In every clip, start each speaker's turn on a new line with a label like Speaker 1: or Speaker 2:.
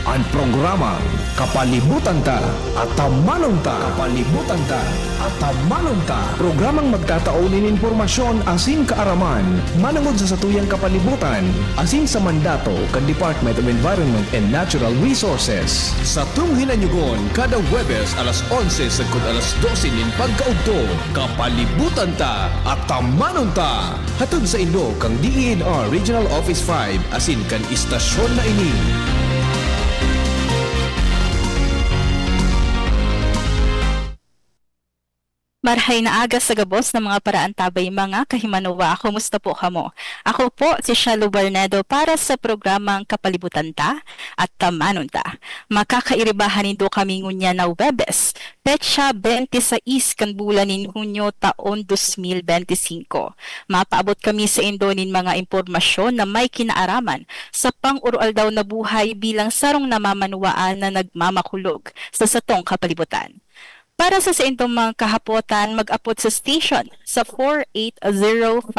Speaker 1: ang programa Kapalibutan Ta at Tamanong Ta. Kapalibutan Ta at Tamanong Ta. Programang magtataunin informasyon asin kaaraman manungod sa satuyang kapalibutan asin sa mandato kan Department of Environment and Natural Resources. Sa tunghinanyugon kada Huwebes alas 11 sagkod alas 12 nin pagkaugto. Kapalibutan Ta at Tamanong Ta. Hatod sa Indo kang DENR Regional Office 5 asin kan istasyon na ini.
Speaker 2: Marhay na aga sa gabos ng mga paraan tabay mga kahimanuwa. Kumusta po kamo? Ako po si Shalo Barnedo para sa programang Kapalibutan Ta at Tamanon Ta. Makakairibahan nito kami ngunya na Webes, petsa 26 kan bulan nin Hunyo taon 2025. Mapaabot kami sa Indonin mga impormasyon na may kinaaraman sa pang-urual daw na buhay bilang sarong namamanuaan na nagmamakulog sa satong kapalibutan. Para sa intong mga kahapotan, mag-apot sa station sa 4805509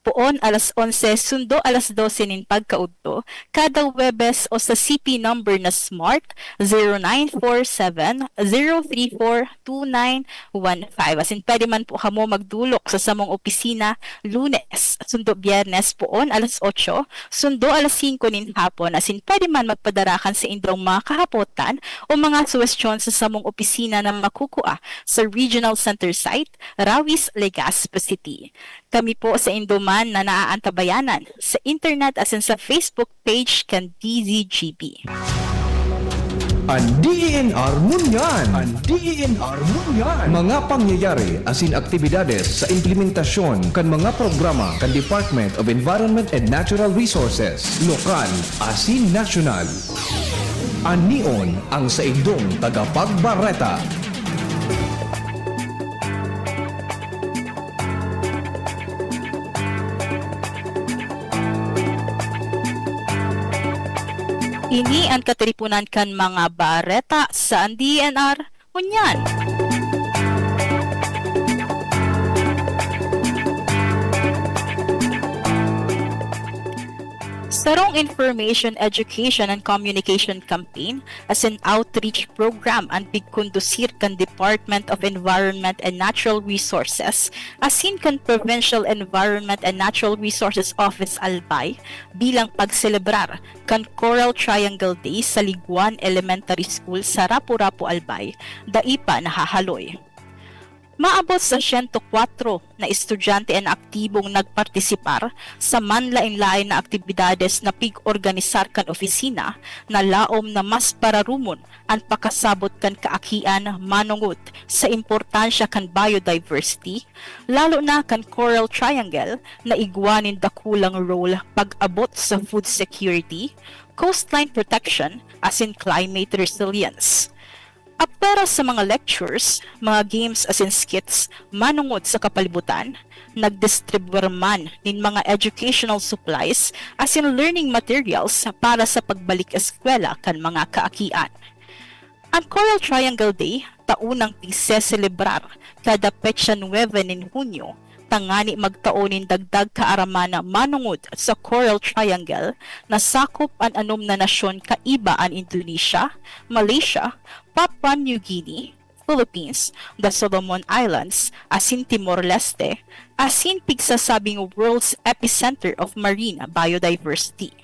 Speaker 2: poon alas 11 sundo alas 12 nin pagkaudto kada Webes o sa CP number na Smart 0947-034-2915. Asin pwede man po kamo magdulok sa samong opisina Lunes sundo Biyernes poon alas 8 sundo alas 5 nin hapon. Asin pwede man magpadarakan sa intong mga kahapotan o mga suwestyon sa samong opisina na makukua sa Regional Center Site, Rawis, Legazpi City. Kami po sa Indoman na naaantabayanan sa internet asin sa Facebook page kan DZGB.
Speaker 1: Ang DENR Munyan! Ang DENR Munyan! Mga pangyayari asin aktibidades sa implementasyon kan mga programa kan Department of Environment and Natural Resources, lokal asin nasyonal. Anion ang sa indong tagapagbareta.
Speaker 2: Ini ang katiripunan kan mga bareta sa DNR Munyan. Sarong Information, Education and Communication Campaign as an outreach program ang pigkondusir kan Department of Environment and Natural Resources asin kan Provincial Environment and Natural Resources Office Albay bilang pagselebrar kan Coral Triangle Day sa Liguan Elementary School sa Rapu-Rapu Albay, daipa nahahaloy. Maabot sa 104 na estudyante ang aktibong nagpartisipar sa manlain-lain na aktibidades na pig-organisar kan opisina na laom na mas pararumon ang pakasabot kan kaakian manungot sa importansya kan biodiversity, lalo na kan Coral Triangle na igwanin dakulang role pag-abot sa food security, coastline protection, asin climate resilience. Para sa mga lectures, mga games asin skits manungod sa kapalibutan, nagdistribute man nin mga educational supplies asin learning materials para sa pagbalik eskwela kan mga kaakian. Ang Coral Triangle Day taunang pigseselebrar kada petsa 9 nin Hunyo, tangani magtaonin dagdag kaaraman manungod sa Coral Triangle na sakop an anom na nasyon kaiba an Indonesia, Malaysia, Papua New Guinea, Philippines, the Solomon Islands, asin Timor-Leste, asin pigsasabing world's epicenter of marine biodiversity.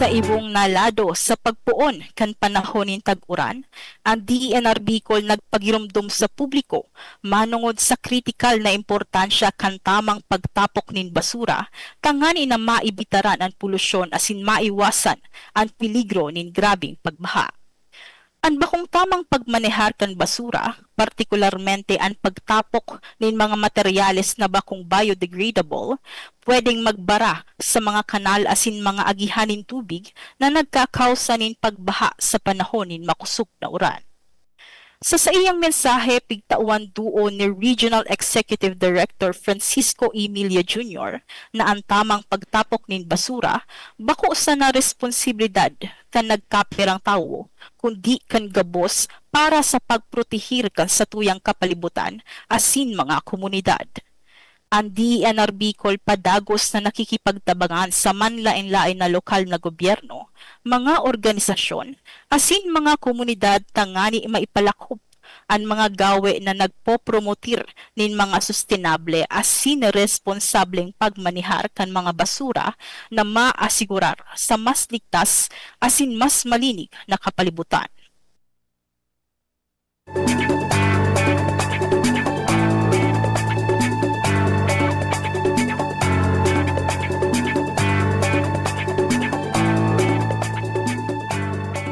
Speaker 2: Sa ibong nalado sa pagpuon kan panahonin tag-uran, ang DENR Bicol nagpagirumdum sa publiko manungod sa kritikal na importansya kan tamang pagtapok nin basura, tangani na maibitaran ang polusyon asin maiwasan ang peligro nin grabing pagbaha. Ang bakong tamang pagmanehar kan basura, partikularmente ang pagtapok nin mga materyales na bakong biodegradable, pwedeng magbara sa mga kanal asin mga agihanin tubig na nagkakausa nin pagbaha sa panahon nin makusog na uran. Sa iyang mensahe, pigtauan duo ni Regional Executive Director Francisco Emilia Jr. na ang tamang pagtapok nin basura bako sa na responsibilidad kan nagkapirang tawo, kundi kan gabos para sa pagprotehir kan sa tuyang kapalibutan asin mga komunidad. Ang DENR Bicol padagos na nakikipagtabangan sa manlain-lain na lokal na gobyerno, mga organisasyon, asin mga komunidad tangani maipalakop ang mga gawe na nagpopromotir nin mga sustainable asin responsableng pagmanihar kan mga basura na maasigurar sa mas ligtas asin mas malinig na kapalibutan.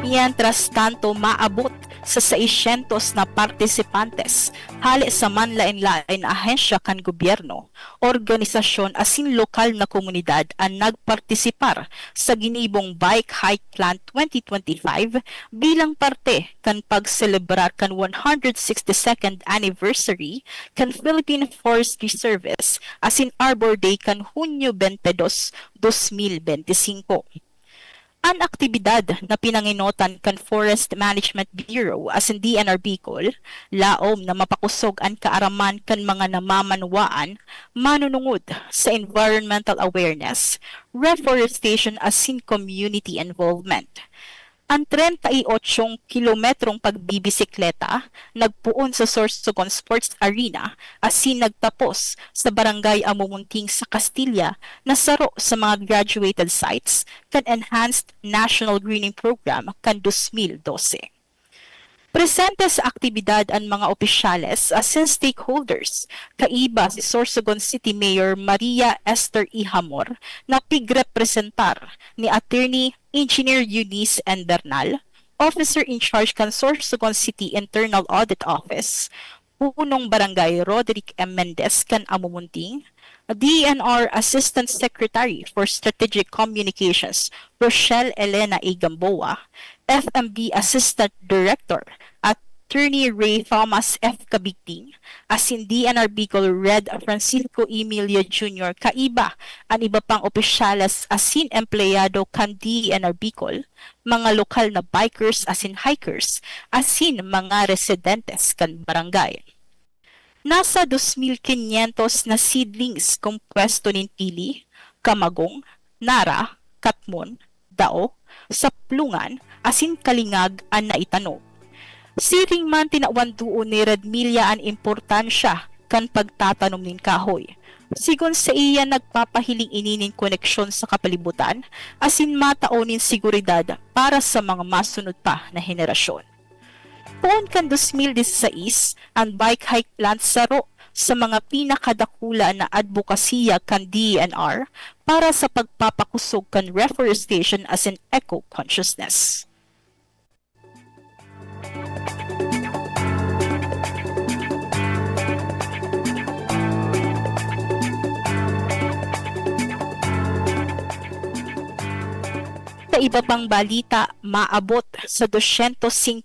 Speaker 2: Mientras tanto, maabot sa 600 na partisipantes hali sa manlain-lain na ahensya kan gobyerno, organisasyon asin lokal na komunidad ang nagpartisipar sa ginibong Bike Hike Plan 2025 bilang parte kan pagselebrar kan 162nd anniversary kan Philippine Forestry Service asin Arbor Day kan Hunyo 22, 2025. Ang aktibidad na pinanginotan kan Forest Management Bureau as in DNR Bicol, laom na mapakusog ang kaaraman kan mga namamanwaan, manunungod sa environmental awareness, reforestation as in community involvement. Ang 38 kilometrong pagbibisikleta nagpuon sa Sorsogon Sports Arena asin nagtapos sa Barangay Amumunting sa Castilla na saro sa mga graduated sites kan Enhanced National Greening Program kan 2012. Presente sa aktibidad ang mga opisyales asin stakeholders, kaiba si Sorsogon City Mayor Maria Esther Ihamor na pigrepresentar ni Attorney Engineer Eunice N. Bernal, Officer in Charge kan Sorsogon City Internal Audit Office, Punong Barangay Roderick M. Mendez kan Amumunting, DNR Assistant Secretary for Strategic Communications Rochelle Elena A. Gamboa, FMB Assistant Director Attorney Ray Thomas F. Kabigting, asin DNR Bicol Red Francisco Emilia Jr. kaiba ang iba pang opisyales asin empleyado kan DNR Bicol, mga lokal na bikers asin hikers, asin mga residentes kan barangay. Nasa 2,500 na seedlings kung pwesto nin pili, kamagong, nara, katmon, dao, saplungan, asin kalingag ang naitanog. Siring man tinawan duon ni Redmilla ang importansya kan pagtatanom nin kahoy. Sigon sa iya nagpapahiling ininin koneksyon sa kapalibutan, asin mataonin seguridad para sa mga masunod pa na henerasyon. Poon kan 2016, ang bike hike plan saro sa mga pinakadakula na advokasya kan DNR para sa pagpapakusog kan reforestation as an eco-consciousness. Sa iba pang balita, maabot sa 250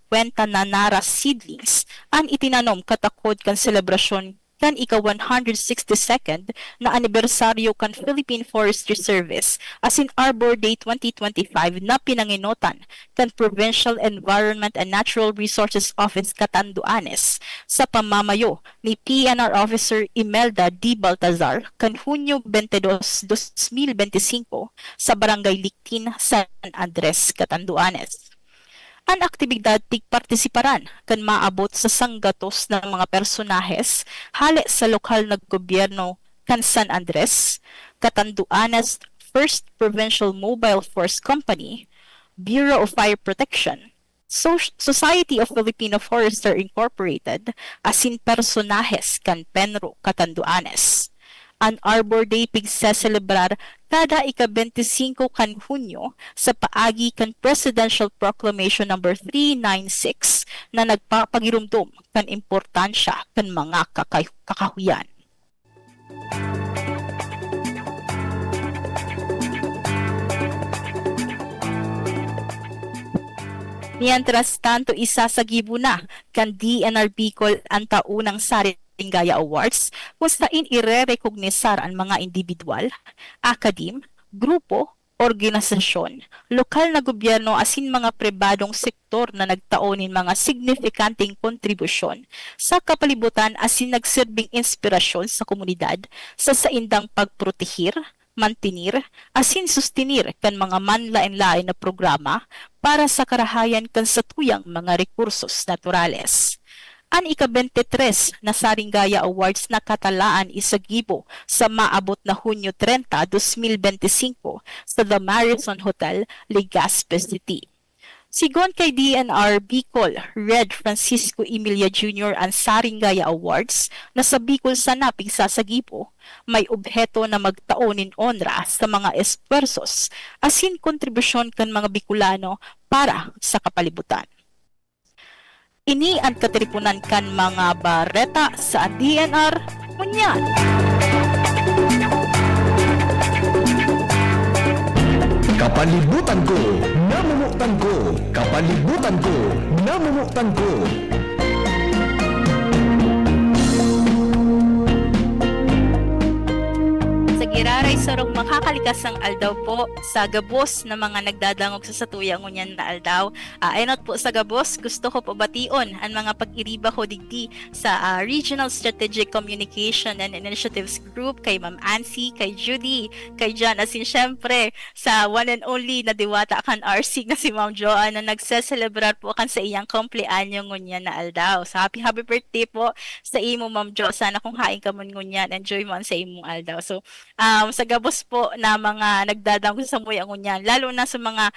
Speaker 2: na nara seedlings ang itinanom katakod kan selebrasyon kan ika-162nd na anibersaryo kan Philippine Forestry Service as in Arbor Day 2025 na pinanginotan kan Provincial Environment and Natural Resources Office Catanduanes sa pamamayo ni PNR Officer Imelda D. Baltazar kan Hunyo 22, 2025 sa Barangay Lictin, San Andres, Catanduanes. Ang aktibidad tigpartisiparan kan maabot sa sanggatos ng mga personahes hali sa lokal na gobyerno kan San Andres, Catanduanes First Provincial Mobile Force Company, Bureau of Fire Protection, Society of Filipino Forester Incorporated, asin personahes kan Penro, Catanduanes. Ang Arbor Day pigseselebrar kada ika-25 kan Hunyo sa paagi kan Presidential Proclamation No. 396 na nagpapagirumdum kan importansya kan mga kakahuyan. Mientras tanto, isasagibo na kan DNR Bicol ang taunang Saringaya Awards kung saan ire-recognisar ang mga individual, akadim, grupo, organisasyon, lokal na gobyerno asin mga pribadong sektor na nagtaonin mga signifikanteng kontribusyon sa kapalibutan asin nagsirbing inspirasyon sa komunidad sa saindang pagprotehir, mantinir, asin sustinir kan mga manlain-lain na programa para sa karahayan kan satuyang mga rekursos naturales. Ang ika-23 na Saringaya Awards na katalaan isagibo sa maabot na Hunyo 30, 2025 sa The Marathon Hotel, Legazpi City. Sigon kay DNR Bicol, Red Francisco Emilia Jr. ang Saringaya Awards na sa Bicol sa naping sasagibo, may obheto na magtaonin onra sa mga espersos asin kontribusyon kan mga Bicolano para sa kapalibutan. Ini ang katripunan kan mga bareta sa DNR Munyan.
Speaker 1: Kapalibutan ko, namumuktan ko. Kapalibutan ko, namumuktan ko.
Speaker 2: Sa giraray sarong makakalikas ng aldaw po sa gabos na mga nagdadangog sa satuyang ngunyan na aldaw. Aynot po sa gabos, gusto ko pabation ang mga pag-iriba ko digdi sa Regional Strategic Communication and Initiatives Group kay Ma'am Ansi, kay Judy, kay John, asin syempre sa one and only na diwata kan RC na si Ma'am Joanne na nagse-celebrar po kan sa iyang kumpleanyo ngunyan na aldaw. So happy birthday po sa imo Ma'am Jo. Sana kung hain ka man ngunyan, enjoy mo sa imong aldaw. So sa gabos po na mga nagdadangog sa muyang ngunyan, lalo na sa mga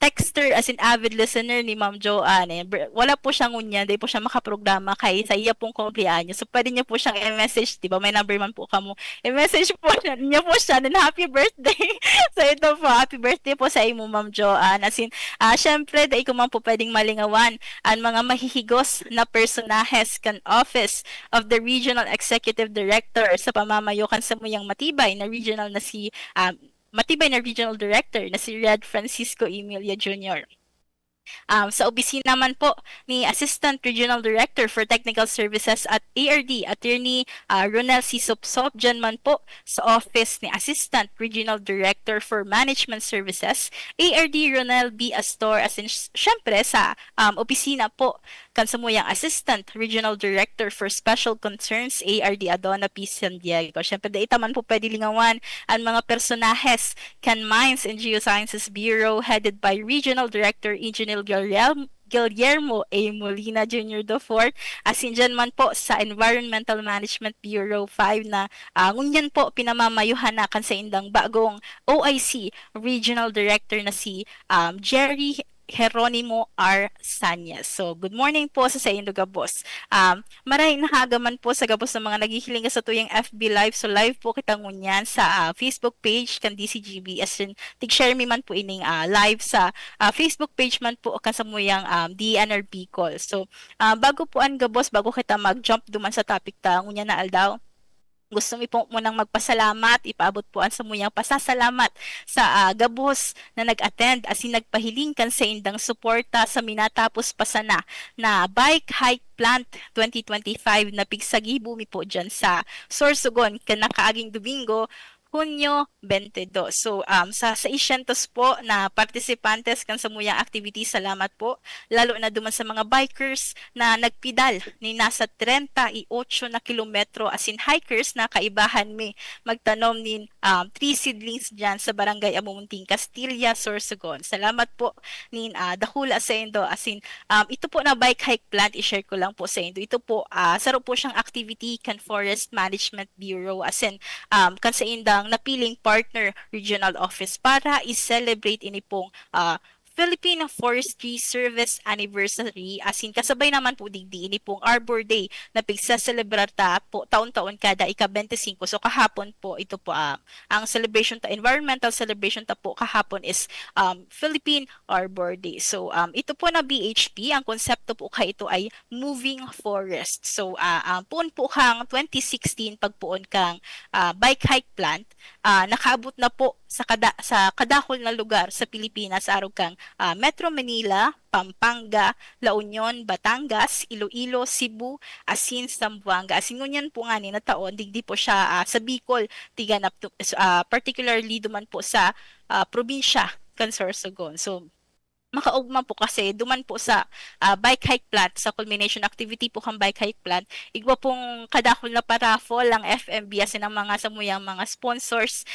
Speaker 2: texter as in avid listener ni Ma'am Joanne, wala po siyang ngunyan, di po siya makaprograma kay sa iya pong kumpleanyo. So pwede niyo po siyang i-message, di ba? May number man po kamo. I-message po niyo po siya ng happy birthday. So ito po, happy birthday po sa imo Ma'am Joanne. As in, syempre, dahil ko man po pwedeng malingawan ang mga mahihigos na personahes kan Office of the Regional Executive Director sa pamamayo kan sa muyang matibay na regional na si Matibay na Regional Director na si Red Francisco Emilia Jr. Sa opisina man po ni Assistant Regional Director for Technical Services at ARD, Attorney Ronel C. Sopsop, dyan man po sa office ni Assistant Regional Director for Management Services, ARD Ronel B. Astor, as in syempre sa opisina po kan sa muyang Assistant Regional Director for Special Concerns, ARD Adona P. San Diego. Syempre, daita man po pwede lingawan ang mga personahes kan Mines and Geosciences Bureau headed by Regional Director Engineer Guillermo A. Molina Jr. IV, asin dyan man po sa Environmental Management Bureau 5 na ngunyan po pinamamayuhan na kan sa indang bagong OIC Regional Director na si Jerry Jeronimo R. Sanyas. So, good morning po sa inyo, Gabos. Maraming nahagaman po sa Gabos ng mga naghihiling sa tuyang FB Live. So, live po kitang ngunyan sa Facebook page kan DCGB. As in, tig-share mi man po ining live sa Facebook page man po kan sa muyang DNR Bicol. So, bago po ang Gabos, bago kita mag-jump duman sa topic ta, ngunyan na aldaw, gusto mi po munang magpasalamat, ipaabot po ang samuyang pasasalamat sa gabos na nag-attend asin nagpahiling kan sa indang suporta sa minatapos pa sana na Bike Hike Plant 2025 na pigsagibo mi po dyan sa Sorsogon kan nakaaging Domingo, Hunyo 22. So, sa 600 po na participantes kan sa muyang activity, salamat po. Lalo na duman sa mga bikers na nagpidal ni nasa 38 na kilometro asin hikers na kaibahan mi magtanom nin 3 seedlings dyan sa barangay Amumunting, Castilla, Sorsogon. Salamat po nin dahula sa indo asin ito po na bike hike plant, i-share ko lang po sa indo. Ito po, saro po siyang activity kan Forest Management Bureau asin kan sa indang napiling partner regional office para i-celebrate ini pong Philippine Forestry Service Anniversary, asin kasabay naman po digdi ini pong Arbor Day na pigsa-celebrar ta po taon-taon kada ika-25. So kahapon po ito po ang celebration ta, environmental celebration ta po kahapon is Philippine Arbor Day. So ito po na BHP, ang konsepto po kay ito ay moving forest. So puon po kang 2016 pagpuon kang bike hike plant, nakaabot na po sa kadahol na lugar sa Pilipinas araw kang Metro Manila, Pampanga, La Union, Batangas, Iloilo, Cebu, asin Zamboanga. Asin ngunyan po nga ni na taon, digdi po siya sa Bicol, tiganap to, particularly duman po sa probinsya, kan Sorsogon. So, makaugma po kasi duman po sa bike hike plant, sa culmination activity po kang bike hike plant, igwa pong kadakol na paraffol ang FMB asin ang mga samuyang mga sponsors,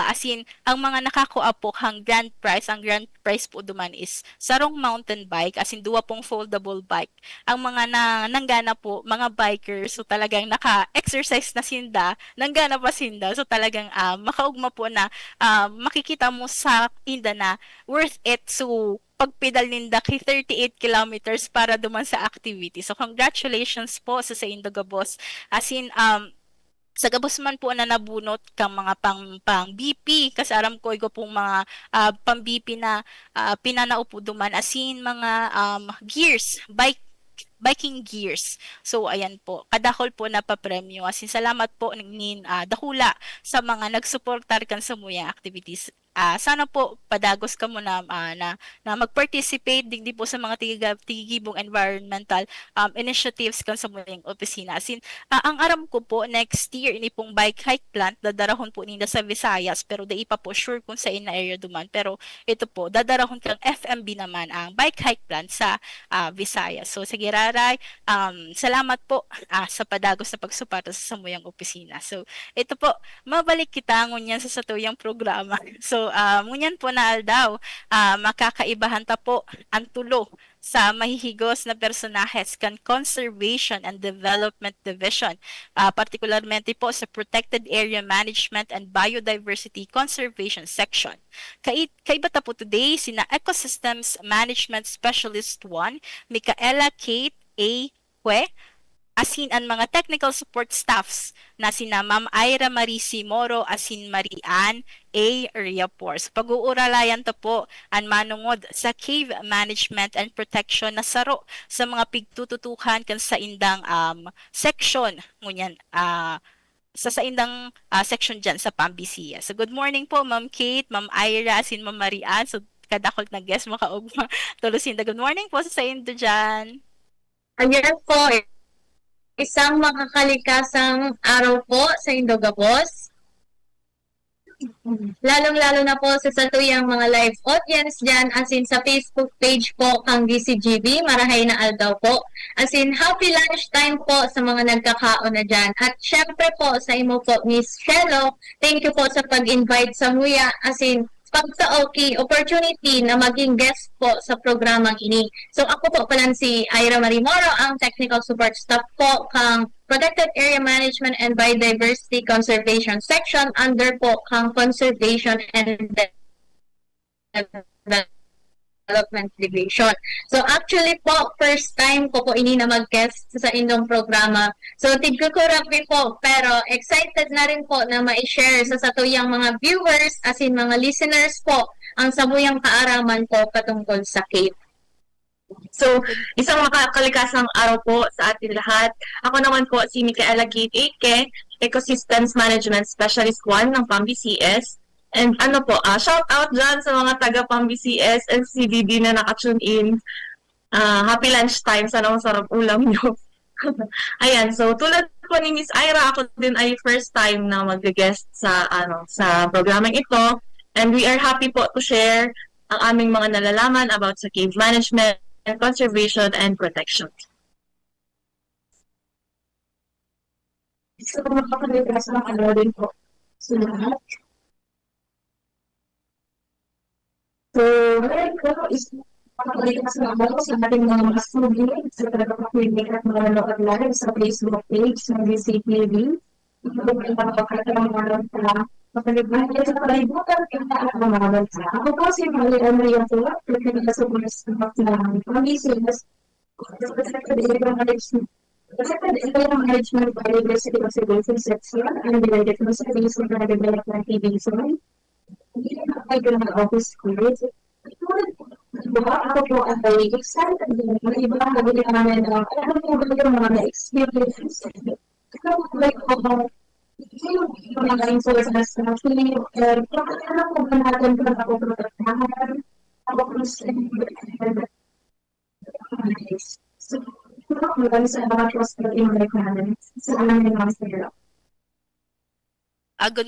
Speaker 2: asin ang mga nakakuha po kang grand prize. Ang grand prize po duman is sarong mountain bike, asin duwa pong foldable bike. Ang mga nanggana po mga bikers, so talagang naka-exercise na sinda, nanggana pa sinda, so talagang makaugma po na makikita mo sa inda na worth it. So pagpedal ninda kay 38 kilometers para duman sa activity. So congratulations po sa indo Gabos. Asin sa gabos man po na nabunot kang mga pang BP, kasi aram ko igo pong mga pang BP na pinanao po duman, asin mga gears, biking gears. So ayan po, kadakol po na papremyo. Asin salamat po nin dakula sa mga nagsuportar kan sa muyang activities. Sana po padagos ka mo na mag-participate digdi po sa mga tigigibong environmental initiatives kan sa muyang opisina. Asin ang aram ko po next year ini pong bike hike plant dadarahon po ninda sa Visayas, pero dai pa po sure kung sa ina area duman, pero ito po dadarahon kang FMB naman ang bike hike plant sa Visayas. So sige Raray, salamat po sa padagos na pagsuporta sa samuyang opisina. So ito po, mabalik kita ngunyan sa satuyang programa. So ngunyan po na aldaw, makakaibahan ta po ang tulo sa mahihigos na personahes kan Conservation and Development Division, particularmente po sa Protected Area Management and Biodiversity Conservation Section. Kaiba ta po today sina Ecosystems Management Specialist 1, Micaela Kate A. Hue, asin ang mga technical support staffs na sina Ma'am Ira Marie Moro, asin Marian A. Riapor. So pag-uuralayan to po ang manungod sa cave management and protection na saro sa mga pigtututukan kan sa indang section ngunyan sa indang section dyan sa Pambisiya. So good morning po Ma'am Kate, Ma'am Ira, asin Ma'am Marian. So kadakol na guest makaugma tulusinda. Good morning po sa indo dyan.
Speaker 3: Ayan po, isang makakalikasang araw po sa Indogabos. Lalong-lalo na po sa satuyang mga live audience dyan, as in sa Facebook page po kang DCGB, marahay na aldaw po. As in, happy lunchtime po sa mga nagkakaon na dyan. At syempre po sa imo po, Miss Shelo, thank you po sa pag-invite sa Muya. As in, pagka-okay, opportunity na maging guest po sa programang ini. So ako po pala si Ira Marie Moro, ang technical support staff po kang Protected Area Management and Biodiversity Conservation Section under po kang Conservation and Development Division. So actually po, first time ko po ini na mag-guest sa inyong programa. So tigkukurap po, pero excited na rin po na ma-share sa satuyang mga viewers as in mga listeners po ang sabuyang kaaraman po patungkol sa cave.
Speaker 4: So, isang makakalikasang araw po sa atin lahat. Ako naman po si Micaela Kate Ake, Ecosystems Management Specialist 1 ng PAMBCS. And shout out dyan sa mga taga PAMBCS and CDD na naka-tune in. Happy lunchtime, sana masarap ulam nyo. Ayan, so tulad po ni Miss Ira, ako din ay first time na mag-guest sa programang ito. And we are happy po to share ang aming mga nalalaman about sa cave management, conservation, and protection.
Speaker 3: So, makakalikas ng ano din po sa lahat. So, ngayon po is makakalikas ng ako sa ating mga student sa tagapakinig at mga nanood live sa Facebook page ng DCTV. Makalibutan sa kalibutan at mga bansa. Ako po si Marian Riapo, technical support staff ng PAMBCS, Protected Area Management Biodiversity Conservation Section, and Related Conservation and Development Division. Hindi na kayo ng office ko. Ako po ay excited din. May iba ang nabili namin ng ano po ba yung mga na-experience. Ikaw po ba yung mga resources na feeling, ano po ba natin kung ako protektahan?
Speaker 2: Good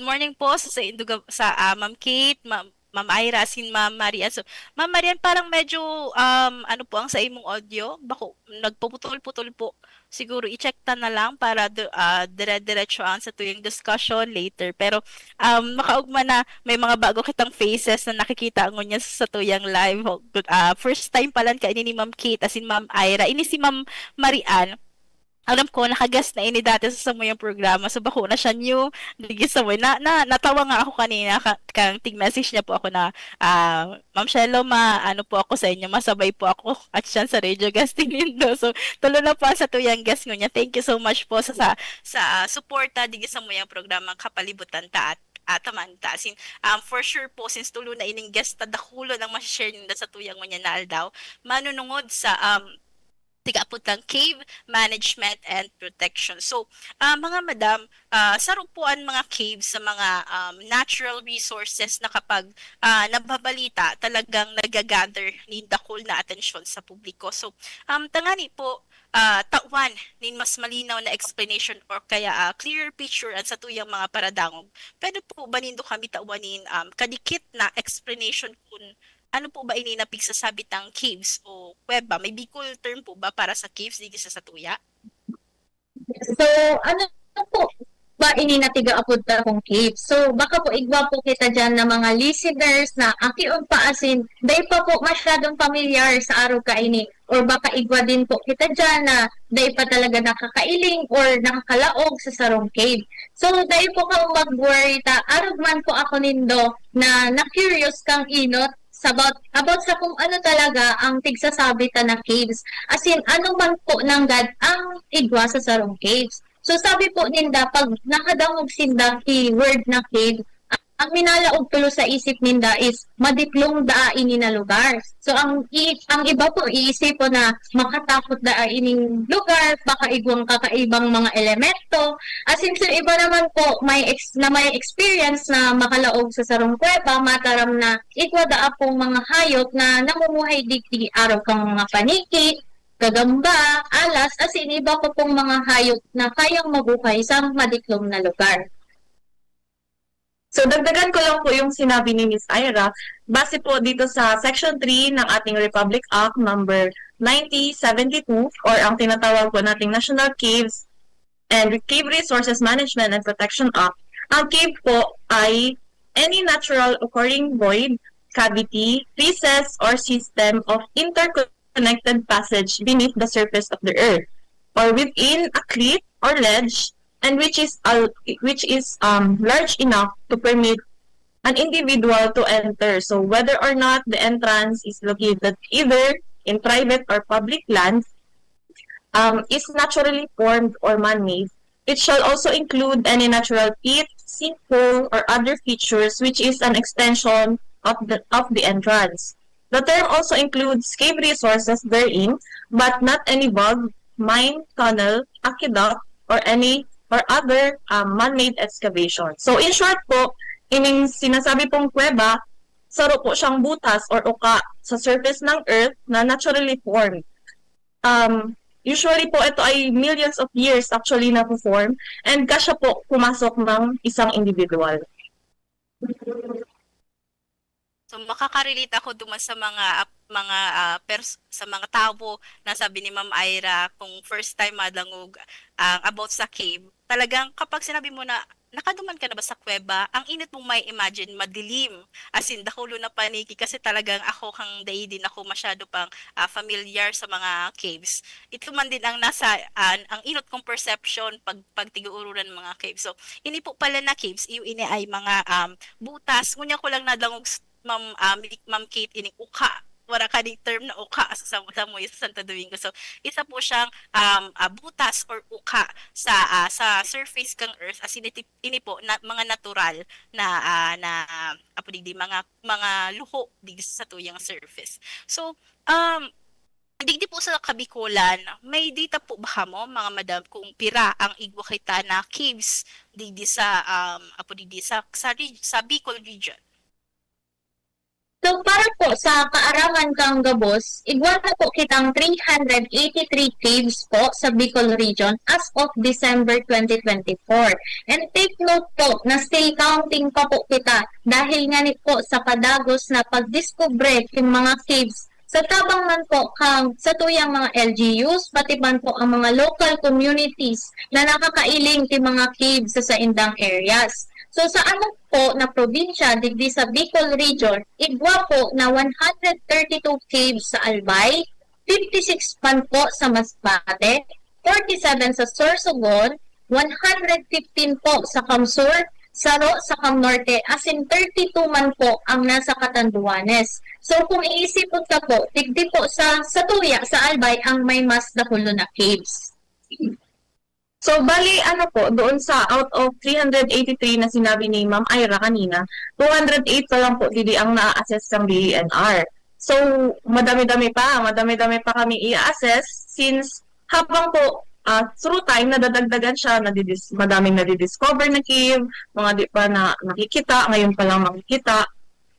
Speaker 2: morning po sa Induga, sa Ma'am Kate, Ma'am Ira, Ma'am Marian. So, Ma'am Marian, parang medyo ano po ang sa imong audio? Bako nagpuputol-putol po. Siguro i-check ta na lang para dire-diretso ang sa tuyong discussion later. Pero makaugma na may mga bago kitang faces na nakikita ang niya sa tuyang live. First time pa lang kainin ni Ma'am Kate as in Ma'am Ira. Ini si Ma'am Marian. Alam ko, nakagas na ini dati sa yung programa. So, bako na siya new. Digis sa natawa nga ako kanina. Kang tig-message niya po ako na, Ma'am Shelo, ano po ako sa inyo. Masabay po ako at siya sa Radio Gastinindo. So, tulo na po sa tuyang guest niya. Thank you so much po sa suporta. Digis sa yung programa Kapalibutan ta at tamanta. As in, for sure po, since tulo na ining guest, tadakulo nang ma-share ninda sa tuyang niya na aldaw, manunungod sa tiga-aputang cave management and protection. So, mga madam, sarupuan mga caves sa mga natural resources na kapag nababalita, talagang nagagather ni dakol na atensyon sa publiko. So, tangani po, tawan nin mas malinaw na explanation or kaya clearer picture at sa tuyang mga paradangog. Pwede po ba nindo kami tawanin kadikit na explanation kung ano po ba ini na pigsasabitang caves o kuweba? May Bicol term po ba para sa caves dito sa Satuya?
Speaker 3: So, ano po ba ininatiga apod ta kong cave? So, baka po igwa po kita dyan na mga listeners na akion pa asin, day pa po masyadong familiar sa araw kaini. Or baka igwa din po kita dyan na day pa talaga nakakailing or nakakalaog sa sarong cave. So, day po kang mag-worry ta, araw man po ako nindo na na-curious kang inot about sa kung ano talaga ang tigsasabi ta na caves. As in, ano man po ng God ang igwa sa sarong caves. So sabi po ninda, pag nakadangog sinda keyword na cave, ang minalaog tulo sa isip ninda is madiplong daaini na lugar. So ang iba po iisip po na makatakot daaining lugar, baka igwang kakaibang mga elemento. As in, so iba naman po may experience na makalaog sa sarong kuweba, mataram na igwa daa pong mga hayop na namumuhay digdi araw kang mga paniki, gagamba, alas, as in iba po pong mga hayop na kayang mabuhay sa madiklom na lugar.
Speaker 4: So, dagdagan ko lang po yung sinabi ni Ms. Ira. Base po dito sa Section 3 ng ating Republic Act number 9072 or ang tinatawag po nating National Caves and Cave Resources Management and Protection Act. Ang cave po ay any natural occurring void, cavity, recess, or system of interconnected passage beneath the surface of the earth or within a cliff or ledge and which is large enough to permit an individual to enter. So whether or not the entrance is located either in private or public land, is naturally formed or man-made. It shall also include any natural pit, sinkhole, or other features which is an extension of the entrance. The term also includes cave resources therein, but not any bog, mine, tunnel, aqueduct, or other man-made excavation. So in short po, ining sinasabi pong kuweba, saro po siyang butas or uka sa surface ng earth na naturally formed. Usually po ito ay millions of years actually na form and kasya po pumasok ng isang individual.
Speaker 2: So makaka-relate ako duman sa sa mga tao na sabi ni Ma'am Ira kung first time madangog about sa cave. Talagang kapag sinabi mo na nakaduman ka na ba sa kuweba, ang init mong may imagine madilim. As in, dakulo na paniki kasi talagang ako kang day din ako masyado pang familiar sa mga caves. Ito man din ang nasa ang inot kong perception pag tiguururan mga caves. So, ini po pala na caves, ini ay mga butas. Ngunya ko lang nadangog Ma'am Kate ining uka wala ka ding term na uka sa mo sa Santo Domingo. So, isa po siyang butas or uka sa surface kang earth as ini po na mga natural na mga luho di sa tuyang surface. So, digdi po sa Kabikulan, may data po ba mo mga madam kung pira ang igwa kita na caves digdi sa Bicol region?
Speaker 3: So, So para po sa kaaraman kang gabos, igwa na po kitang 383 caves po sa Bicol region as of December 2024. And take note po na still counting pa po kita dahil nga po sa padagos na pagdiscover yung mga caves sa tabang man po kang sa tuyang mga LGUs, pati man po ang mga local communities na nakakailing ti mga caves sa indang areas. So sa ano po na probinsya digdi sa Bicol region, igwa po na 132 caves sa Albay, 56 man po sa Masbate, 47 sa Sorsogon, 115 po sa Kamsur, Saro sa Cam Norte, as in 32 man po ang nasa Catanduanes. So kung iisipon ka po, digdi po sa Tuya, sa Albay, ang may mas dakulo na caves.
Speaker 4: So, bali, ano po, doon sa out of 383 na sinabi ni Ma'am Ira kanina, 208 pa lang po dili ang na-assess ng BENR. So, madami-dami pa kami i-assess since habang po through time, nadadagdagan siya, madaming nadidiscover na cave, mga di pa na nakikita, ngayon pa lang makikita.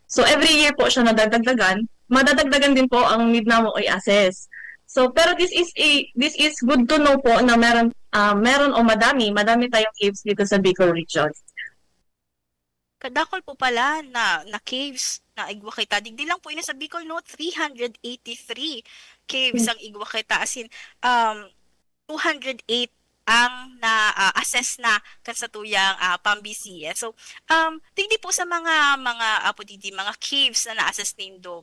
Speaker 4: So, every year po siya nadadagdagan. Madadagdagan din po ang need na mo i-assess. So, pero this is good to know po na meron o madami tayong caves dito sa Bicol region.
Speaker 2: Kadakol po pala na caves na igwa kita. Digdi lang po ina sa Bicol, no? 383 caves ang igwa kita. As in, 208 ang na-assess na kansatuyang pambisiya. So, tigdi po sa mga mga caves na na-assess nindo,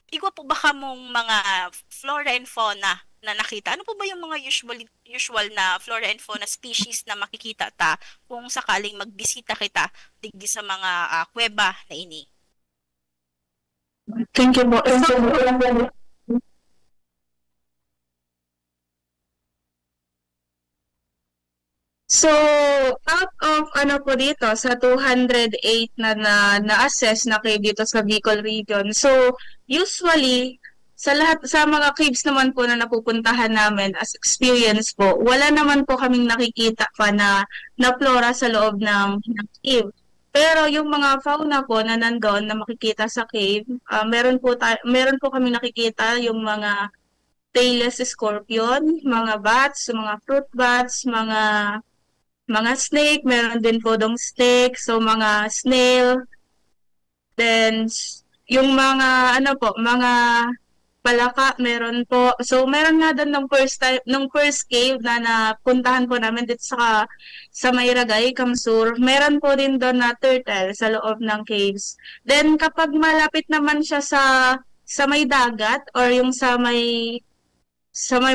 Speaker 2: igwa po ba kamong mga flora and fauna na nakita? Ano po ba yung mga usual na flora and fauna species na makikita ta kung sakaling magbisita kita digdi sa mga kuweba na ini?
Speaker 4: Thank you po. So, out of ano po dito, sa 208 na-assess na cave dito sa Bicol region. So, usually, sa mga caves naman po na napupuntahan namin as experience po, wala naman po kaming nakikita pa na flora sa loob ng cave. Pero yung mga fauna po na nandoon na makikita sa cave, meron po kami nakikita yung mga tailless scorpion, mga bats, mga fruit bats, mga snake, meron din po dong snake, so mga snail, then yung mga mga palaka meron po. So meron nga doon nung first cave na napuntahan po namin dito sa Mayragay, Kamsur. Meron po din doon na turtle sa loob ng caves. Then kapag malapit naman siya sa may dagat or yung sa may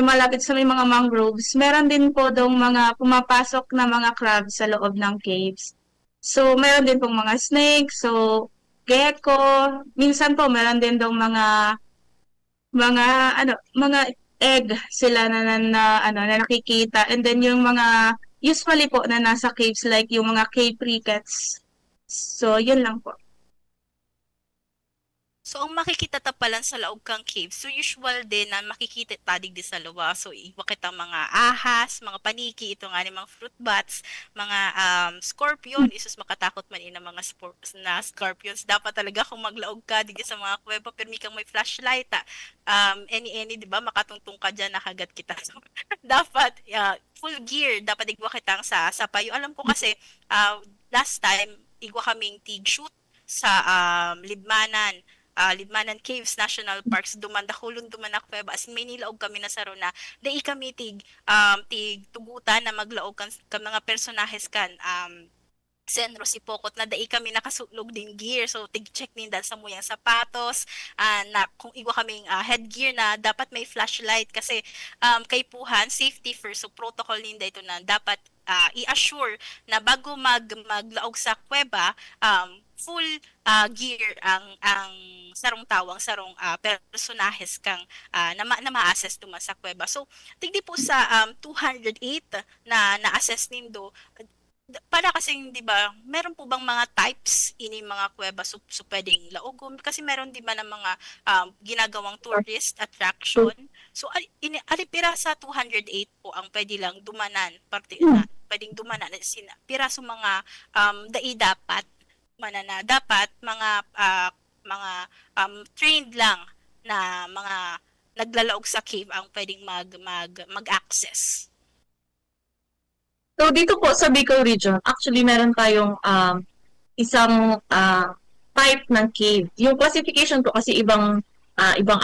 Speaker 4: malapit sa may mga mangroves, meron din po dong mga pumapasok na mga crabs sa loob ng caves. So, meron din pong mga snakes, so gecko, minsan po meron din dong mga egg sila na nakikita. And then yung mga usually po na nasa caves like yung mga cave crickets. So, yun lang po.
Speaker 2: So, ang makikita ta pala sa laog kang cave, so usual din na makikita tadig di sa luwa. So, iwa kita mga ahas, mga paniki, ito nga ni mga fruit bats, mga scorpion, isus makatakot man ina mga scorpions. Dapat talaga kung maglaog ka digdi sa mga kuweba, permi kang may flashlight, any, di ba, makatungtong ka dyan, nakagat kita. So, dapat, full gear, dapat igwa kitang sa payo. Alam ko kasi, last time, igwa kaming tig shoot sa Libmanan Caves National Parks dumandakulon dumanak kuweba as in may nilaog kami na saro na dai kami tig tugutan na maglaog kan mga personahes kan Senro si Pokot na dai kami nakasulog din gear, so tig-check nindan sa muyang sapatos, na kung igwa kaming headgear na dapat may flashlight kasi kay puhan safety first, so protocol ninda ito na dapat i-assure na bago maglaog sa kuweba, full gear ang sarong tawang sarong personahes kang na ma-assess duman sa kuweba. So tigdi po sa 208 na-assess nindo, para kasing 'di ba, meron po bang mga types ini mga kuweba, so pwedeng laogom kasi meron 'di ba ng mga ginagawang tourist attraction. So pira sa 208 po ang pwede lang dumanan, pwedeng dumanan pira sa mga dai dapat manana dapat mga mga trained lang na mga naglalaog sa cave ang pwedeng mag-access?
Speaker 4: So dito po sa Bicol region, actually meron tayong isang type ng cave. Yung classification po kasi ibang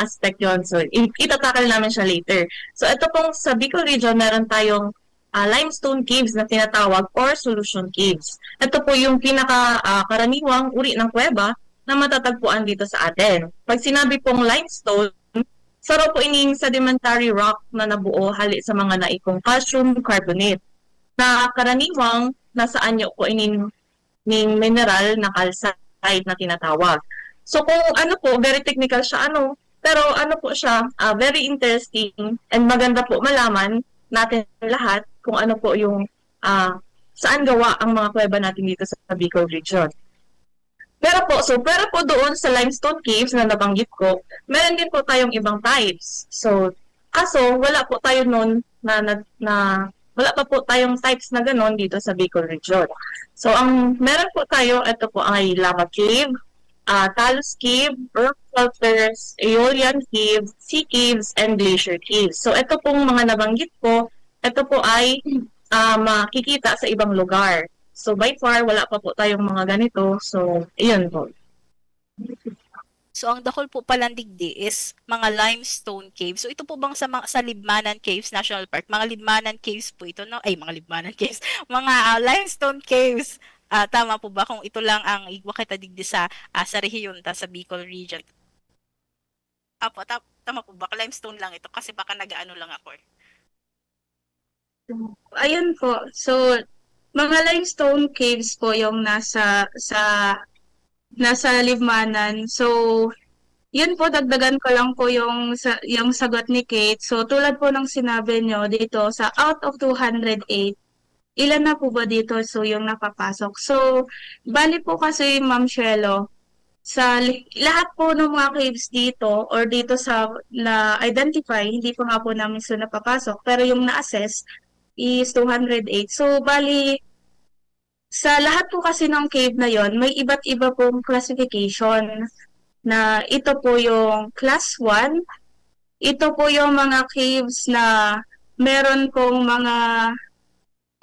Speaker 4: aspect yon. So itatakal namin siya later. So ito pong sa Bicol region, meron tayong limestone caves na tinatawag or solution caves. Ito po yung pinaka-karaniwang uri ng kuweba na matatagpuan dito sa atin. Pag sinabi pong limestone, saro po ining sedimentary rock na nabuo hali sa mga naikong calcium carbonate na karaniwang nasa anyo po ining mineral na calcite na tinatawag. So kung ano po, very technical siya pero ano po siya, very interesting and maganda po malaman natin lahat kung ano po yung saan gawa ang mga kuweba natin dito sa Bicol region. Pero po doon sa limestone caves na nabanggit ko, meron din po tayong ibang types. So, kaso wala po tayo noon wala pa po tayong types na ganon dito sa Bicol region. So, ang meron po tayo, ito po ay lava cave, talus cave, rock sculptures, aeolian cave, sea caves, and glacier caves. So, ito pong mga nabanggit ko, ito po ay makikita sa ibang lugar. So, by far, wala pa po tayong mga ganito. So, iyon po.
Speaker 2: So ang Dacol po palang digdi is mga limestone caves. So ito po bang sa Libmanan Caves National Park, mga Libmanan Caves po ito, no? Ay, mga Libmanan Caves, mga limestone caves. Tama po ba kung ito lang ang igwakita digdi sa rehiyon ta sa Bicol region? Apo, tama po ba? Limestone lang ito kasi baka nag-ano lang ako.
Speaker 5: Ayun po. So, mga limestone caves po yung nasa Libmanan. So, yun po, dagdagan ko lang po yung sagot ni Kate. So, tulad po ng sinabi nyo dito, sa out of 208, ilan na po ba dito so yung napapasok? So, bali po kasi, Ma'am Shelo, sa lahat po ng mga caves dito or dito sa na-identify, hindi po nga po namin so napapasok, pero yung na-assess is 208. So, bali, sa lahat po kasi ng cave na yon, may iba't iba pong classification na ito po yung class 1. Ito po yung mga caves na meron pong mga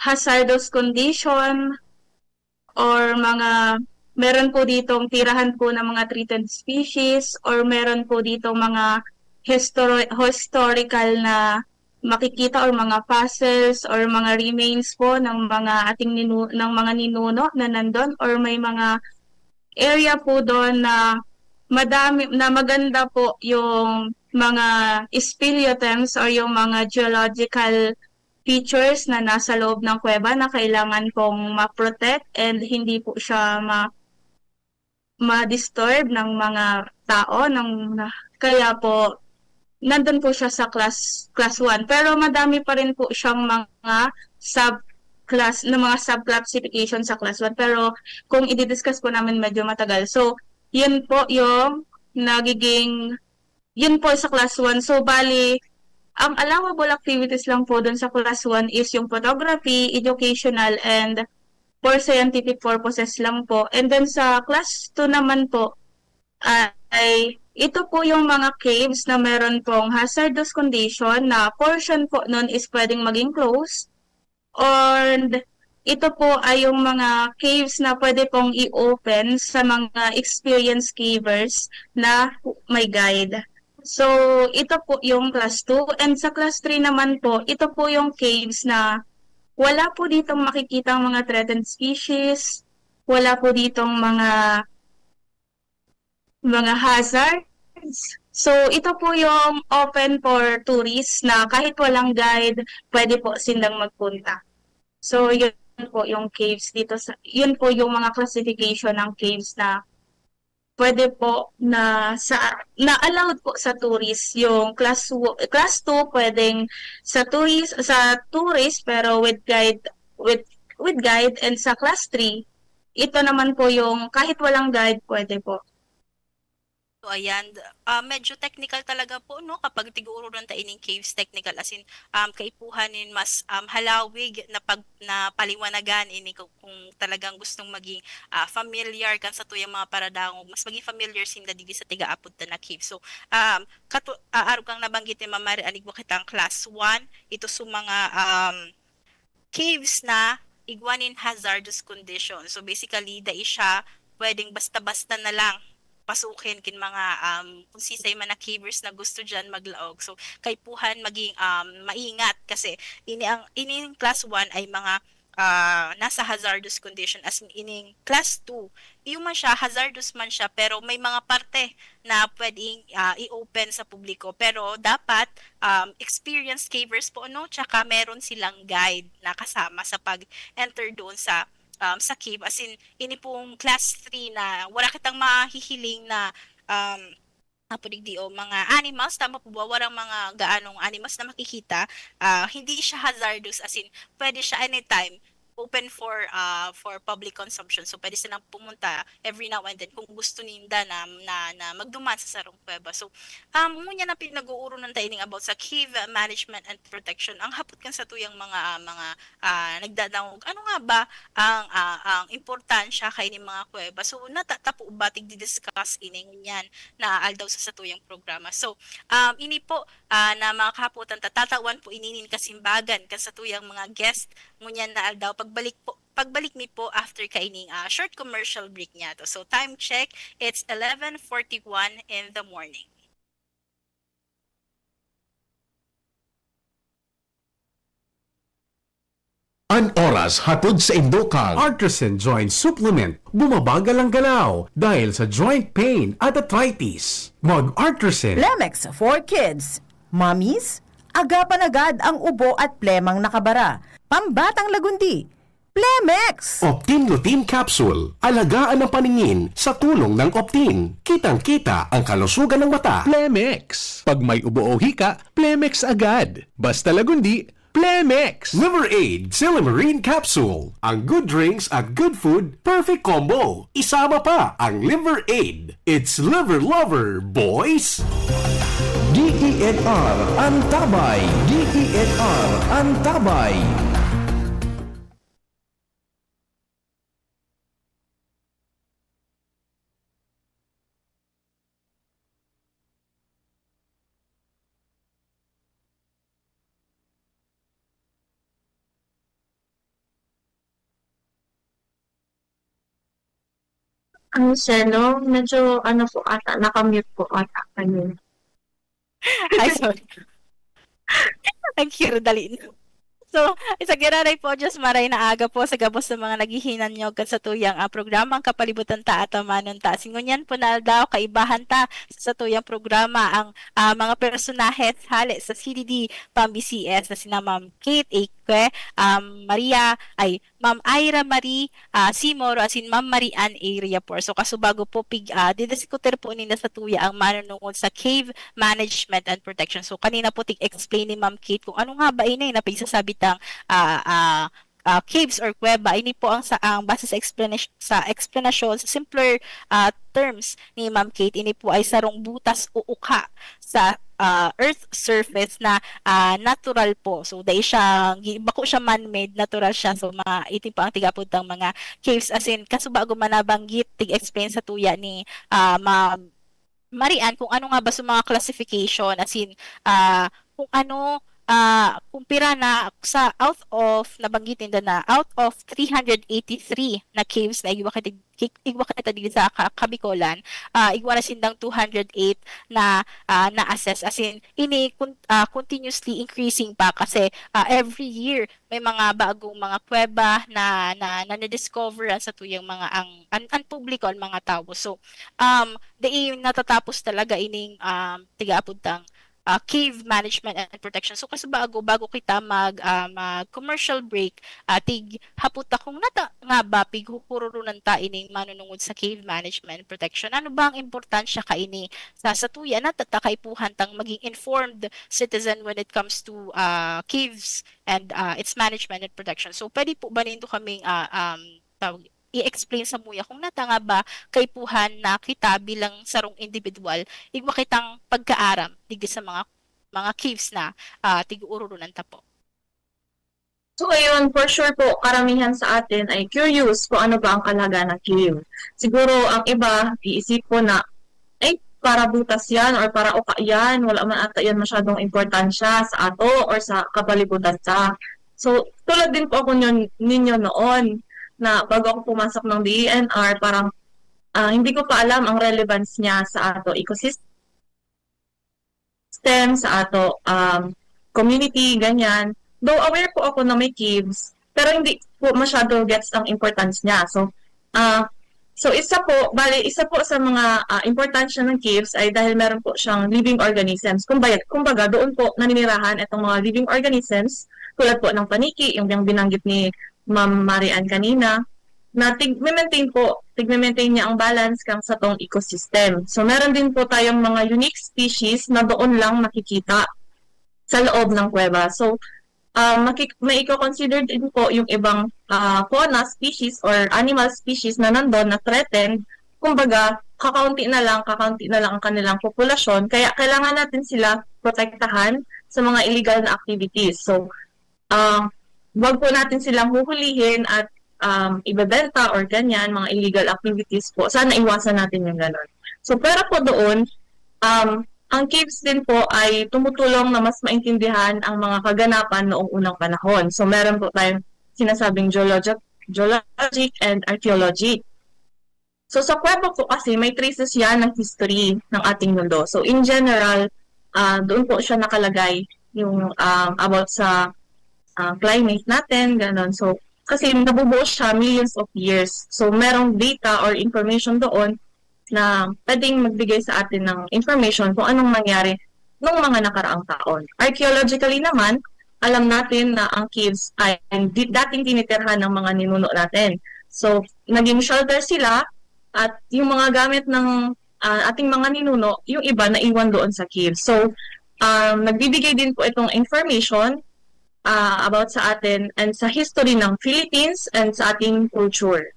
Speaker 5: hazardous condition or meron po ditong tirahan po ng mga threatened species or meron po ditong mga historical na makikita or mga fossils or mga remains po ng mga ng mga ninuno na nandun or may mga area po doon na maganda po yung mga speleothems or yung mga geological features na nasa loob ng kuweba na kailangan pong ma-protect and hindi po siya ma-disturb ng mga tao kaya po nandun po siya sa class 1. Pero madami pa rin po siyang mga sub-classification sa class 1. Pero kung i-discuss po namin medyo matagal. So, yun po yung yun po sa class 1. So, bali, ang allowable activities lang po dun sa class 1 is yung photography, educational, and for scientific purposes lang po. And then sa class 2 naman po, ay ito po yung mga caves na meron pong hazardous condition na portion po nun is pwedeng maging closed. And ito po ay yung mga caves na pwede pong i-open sa mga experienced cavers na may guide. So, ito po yung class 2. And sa class 3 naman po, ito po yung caves na wala po ditong makikitang mga threatened species, wala po ditong mga hazards. So, ito po yung open for tourists na kahit walang guide, pwede po silang magpunta. So, yun po yung caves dito. Yun po yung mga classification ng caves na pwede po na allowed po sa tourists. Yung class 2 pwedeng sa tourist pero with guide and sa class 3 ito naman po yung kahit walang guide pwede po.
Speaker 2: So, ayan, medyo technical talaga po, no? Kapag tiguro ng taining caves technical, as in, kaipuhanin mas halawig na paliwanagan ini kung talagang gustong maging familiar kan sa tuyang mga paradangog, mas maging familiar sinda dili sa tigaapod na cave. So, araw kang nabanggit ni Mama Mari, aligwa kitang class 1, ito sa mga caves na igwanin hazardous condition. So basically, dai siya pwedeng basta-basta na lang pasukin kin mga kung sisay man na cavers na gusto diyan maglaog. So kaypuhan maging maingat kasi ining class 1 ay mga nasa hazardous condition, as in ining class 2 iyo man siya hazardous man siya pero may mga parte na pwedeng i-open sa publiko, pero dapat experienced cavers po, no, tsaka meron silang guide na kasama sa pag-enter doon sa cave, as in ini pong class 3 na wala kitang mahihiling na di o mga animals, tama po ba? Warang mga gaanong animals na makikita. Hindi siya hazardous, as in pwede siya anytime open for public consumption. So pwede silang pumunta every now and then kung gusto ninda na magduman sa sarong kuweba. So ngunya na pinag-uuro ng taining about sa cave management and protection. Ang hapot kan sa tuyang mga nagdadangog. Ano nga ba ang importansya kay ni mga kuweba? So natatapo batig di-discuss ining yan na aldaw sa tuyang programa. So ini po na mga kaputan tatawan po ininin kasimbagan kan sa tuyang mga guest ngunyan na aldaw pagbalik mi po after kaining short commercial break niya to. So time check, it's 11:41 in the morning.
Speaker 1: An oras hatod sa Indokang Artisan Joint Supplement. Bumabagal ang galaw dahil sa joint pain at arthritis. Mag-Artisan.
Speaker 6: Plemex for Kids. Mommies, agapan agad ang ubo at plemang nakabara. Pambatang lagundi. Plemex!
Speaker 1: Optin Lutein Capsule. Alagaan ang paningin sa tulong ng Optin. Kitang-kita ang kalusugan ng mata.
Speaker 7: Plemex. Pag may ubo o hika, Plemex agad. Basta lagundi, Plemex.
Speaker 1: Liver Aid Silimarine Capsule. Ang good drinks at good food, perfect combo. Isama pa ang Liver Aid. It's liver lover, boys! DENR Antabay. DENR Antabay.
Speaker 4: Ang selo, medyo po ata, nakamute po ata kanina.
Speaker 2: Ay, sorry. Ang kirudalin. So, isa giraray po, Diyos maray na aga po sa gabos ng mga naghihinan nyo sa tuyang programang kapalibutan ta at amanon ta. Singunyan po na daw kaibahan ta sa tuyang programa ang mga personahe hali sa CDD PAM-BCS na sina Ma'am Kate Eke, Maria, Ma'am Ira Marie Simoro, as in Ma'am Marian Area po. So kasubago po didiskuter po nila sa tuya ang manunungod sa cave management and protection. So kanina po explain ni Ma'am Kate kung ano nga ba inay na pagsasabitang caves or kuweba. Ini po ang base sa explanation sa simpler terms ni Ma'am Kate. Ini po ay sarong butas o ukha sa earth surface na natural po. So dahil bako siya man-made, natural siya. So itin po ang tigapod ng mga caves, as in kasubago manabanggit tig-explain sa tuya ni Ma'am Marian kung ano nga ba sa mga classification, as in kung ano kumpira na sa out of 383 na caves na igwa kita dili sa Kabikolan, igwa na sindang 208 na na-assess, as in ini continuously increasing pa kasi every year may mga bagong mga kuweba na na-discover sa tuyang mga ang publiko ang mga tao. So natatapos talaga ining tigaapudtang cave management and protection. So kasi bago kita mag commercial break, haputa kung nata nga ba pighukururunan ta ining manunungod sa cave management and protection. Ano ba ang importansya kaini sa tuya na tatakaipuhan tang maging informed citizen when it comes to caves and its management and protection. So pwede po ba nito kaming i-explain sa muya kung nata nga ba kaypuhan na kita bilang sarong individual igwa kitang pagkaaram digdi sa mga caves na tiguururunan ta po.
Speaker 4: So ayun, for sure po, karamihan sa atin ay curious kung ano ba ang kalagayan ng cave. Siguro ang iba, iisip po na, ay, para butas yan or para uka yan, wala man ata yan masyadong importansya sa ato or sa kapalibutan sa. So, tulad din po ako ninyo noon na bago ako pumasok ng DENR, parang hindi ko pa alam ang relevance niya sa ato ecosystem, sa ato community, ganyan. Though aware po ako na may caves, pero hindi po masyado gets ang importance niya. So isa po sa mga importansya ng caves ay dahil meron po siyang living organisms. Kumbaga doon po naninirahan itong mga living organisms tulad po ng paniki, yung binanggit ni Ma'am Marian kanina, na tig-maintain niya ang balance kang sa tong ecosystem. So meron din po tayong mga unique species na doon lang nakikita sa loob ng kuweba. So may i-consider din po yung ibang fauna species or animal species na nandun na threatened. Kumbaga, kakaunti na lang ang kanilang populasyon. Kaya kailangan natin sila protektahan sa mga illegal na activities. So, wag po natin silang huhulihin at ibebenta or ganyan, mga illegal activities po. Sana iwasan natin yung gano'n. So, pero po doon, ang caves din po ay tumutulong na mas maintindihan ang mga kaganapan noong unang panahon. So meron po tayong sinasabing geologic and archaeology. So sa kuweba po kasi may traces yan ng history ng ating mundo. So in general, doon po siya nakalagay yung about sa climate natin, ganon. So kasi nabubuo siya millions of years. So merong data or information doon na pwedeng magbigay sa atin ng information kung anong nangyari noong mga nakaraang taon. Archaeologically naman, alam natin na ang caves ay dating tinitirhan ng mga ninuno natin. So, naging shelter sila at yung mga gamit ng ating mga ninuno, yung iba na iwan doon sa caves. So, nagbibigay din po itong information about sa atin and sa history ng Philippines and sa ating culture.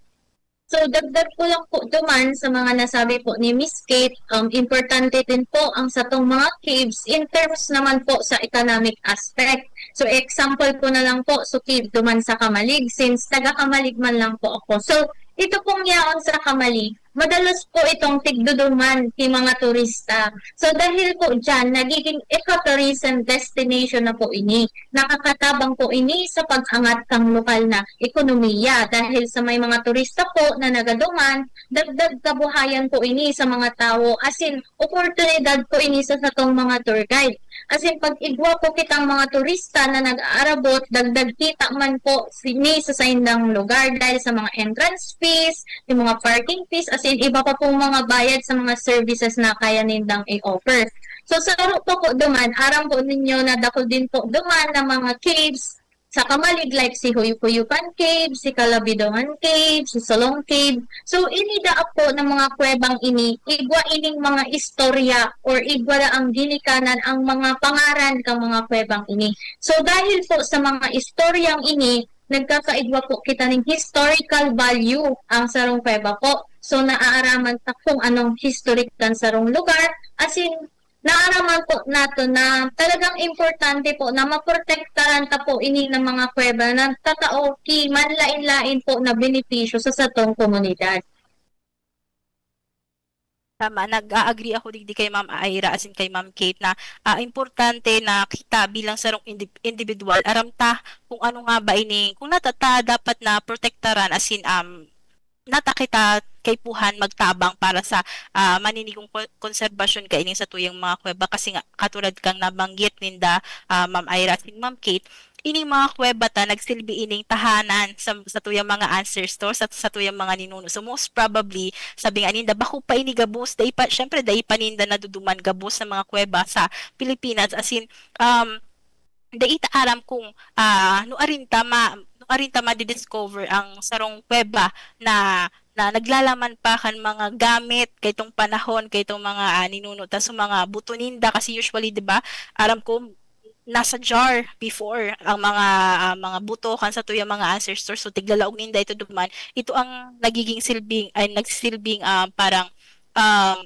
Speaker 3: So, dagdag ko lang po duman sa mga nasabi po ni Miss Kate, importante din po ang sa tong mga caves in terms naman po sa economic aspect. So, example po na lang po, so cave duman sa Kamalig, since taga-Kamalig man lang po ako. So, ito pong yaon sa Kamalig, madalas po itong tigduduman ng mga turista. So, dahil po dyan, nagiging ecotourism destination na po ini. Nakakatabang po ini sa pag-angat ng lokal na ekonomiya dahil sa may mga turista po na nagaduman, dagdag kabuhayan po ini sa mga tao, as in, oportunidad po ini sa satong mga tour guide. As in, pag igwa po kitang mga turista na nag-aarabot, dagdag kita man po sini sa saindang lugar dahil sa mga entrance fees, yung mga parking fees, as in, iba pa pong mga bayad sa mga services na kaya nindang i-offer. So, sa po duman, aram po ninyo na dako din po duman ng mga caves sa Kamalig, like si Huyupan Cave, si Calabidongan Cave, si Solong Cave. So, inidaap po ng mga kuwebang ini, igwa ining mga istorya or igwa na ang ginikanan ang mga pangaran ng mga kuwebang ini. So, dahil po sa mga istoryang ini, nagkakaigwa po kita ng historical value ang sarong kuweba po. So, naaaraman ta kung anong historic kan sarong lugar, as in, naaraman po nato na talagang importante po na maprotektahan ta po ini ng mga kuweba na tatao ki manlain-lain po na benepisyo sa satong komunidad.
Speaker 2: Tama, nag-agree ako digdi kay Ma'am Aira as in kay Ma'am Kate na importante na kita bilang sarong individual aram ta kung ano nga ba ini, kung natata dapat na protektaran as in nata kita kay puhan magtabang para sa maninigong konserbasyon kainin sa tuyang mga kuweba kasi nga katulad kang nabanggit ninda Ma'am Ira at Ma'am Kate, ining mga kuweba ta nagsilbi ining tahanan sa tuyang mga ancestors at sa tuyang mga ninuno. So most probably sabi nga ninda bako pa ini gabos dai pa syempre dai paninda naduduman gabos sa mga kuweba sa Pilipinas as in dai ta aram kung no arin tama di-discover ang sarong kuweba na naglalaman pa kan mga gamit kaytong panahon kaytong mga ninuno ta sa mga buto ninda kasi usually 'di ba aram ko nasa jar before ang mga buto kan sa tuyang mga ancestors, so tiglalaog ninda ito duman, ito ang nagiging silbing ay nagsilbing parang um,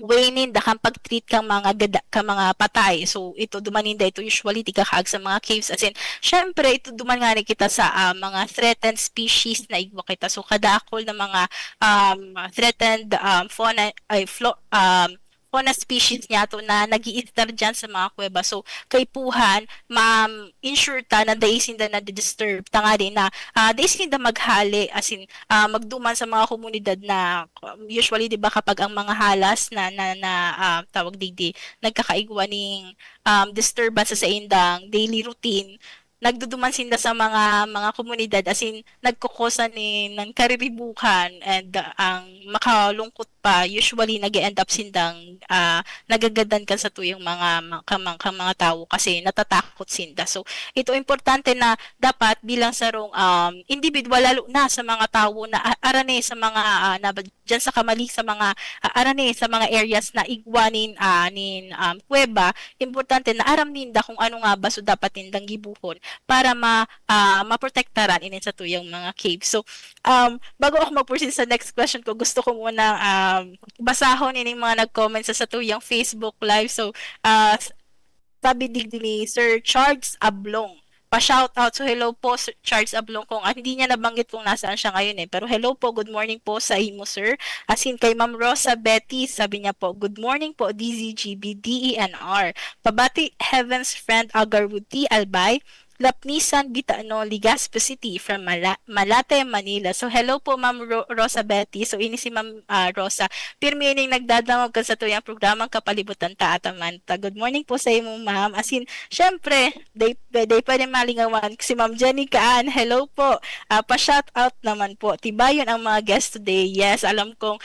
Speaker 2: way ninda kang pag-treat kang mga patay. So ito dumaninda ito usually tigakaag sa mga caves, as in syempre ito duman nga rin kita sa mga threatened species na igwa kita, so kadakol na mga threatened fauna species niya to na nag-i-star dyan sa mga kuweba. So kay puhan ensure ta na daisinda na disturb tanga din na daisinda maghali, as in magduman sa mga komunidad na usually 'di ba kapag ang mga halas na tawag digdi nagkakaigwa ning disturbance sa indang daily routine, nagduduman sinda sa mga komunidad, as in nagkukosa ng kariribukan, and ang makalungkot pa usually nag-end up sindang nagagadan ka sa tuyong mga tao kasi natatakot sinda. So ito importante na dapat bilang sarong individual, lalo na sa mga tao na arane sa mga dyan sa kamali sa mga arane sa mga areas na igwanin kuweba, importante na aram ninda kung ano nga ba so dapat nindang gibuhon para maprotektaran inin sa tuyang mga cave. So bago ako mag-proceed sa next question ko, gusto ko muna basahon ining mga nag-comment sa tuyang Facebook live. So sabi ni Sir Charles Ablong, pa-shout out. So hello po Sir Charles Ablong, kung hindi niya nabanggit kung nasaan siya ngayon pero hello po, good morning po sa imo sir. As in kay Ma'am Rosa Betty, sabi niya po, good morning po DZGB DENR. Pabati Heaven's Friend Agarwuti Albay, Lapnisan, Bitaano, Legazpi City from Malate, Manila. So hello po Ma'am Rosa Betty. So ini si Ma'am Rosa, pirmi ning nagdadamog ka sa tuyang programang Kapalibutan ta Atamanta. Good morning po sa imo ma'am. As in, syempre, day pa rin malingawan si Ma'am Jenny Kaan. Hello po. Pa-shout out naman po. Tibayon ang mga guests today. Yes, alam kong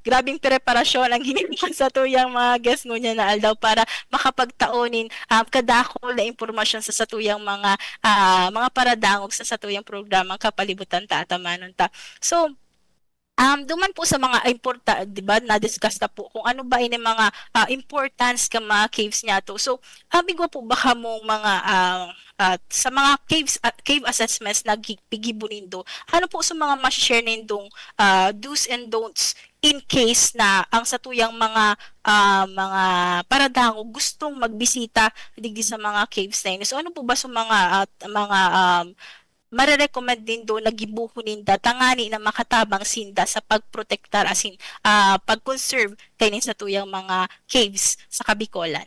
Speaker 2: grabing preparasyon ang ginibukan sa tuyang mga guests ngunya na aldaw para makapagtaonin kadakol na impormasyon sa tuyang mga paradangog sa satuyang programang Kapalibutan ta Atamanon ta. So duman po sa mga di ba, na-discuss na po kung ano ba ini mga importance ka mga caves niya to. So, bigwa po baka mong mga sa mga cave assessments na pigibunindo, ano po sa mga ma-share nindong do's and don'ts in case na ang satuyang mga paradango gustong magbisita digdi sa mga caves na yun. So, ano po ba sa mga marerecommend din doon na gibuhunin tangani na makatabang sinda sa pagprotektar, as in pag-conserve kainin sa tuyang mga caves sa Kabikolan?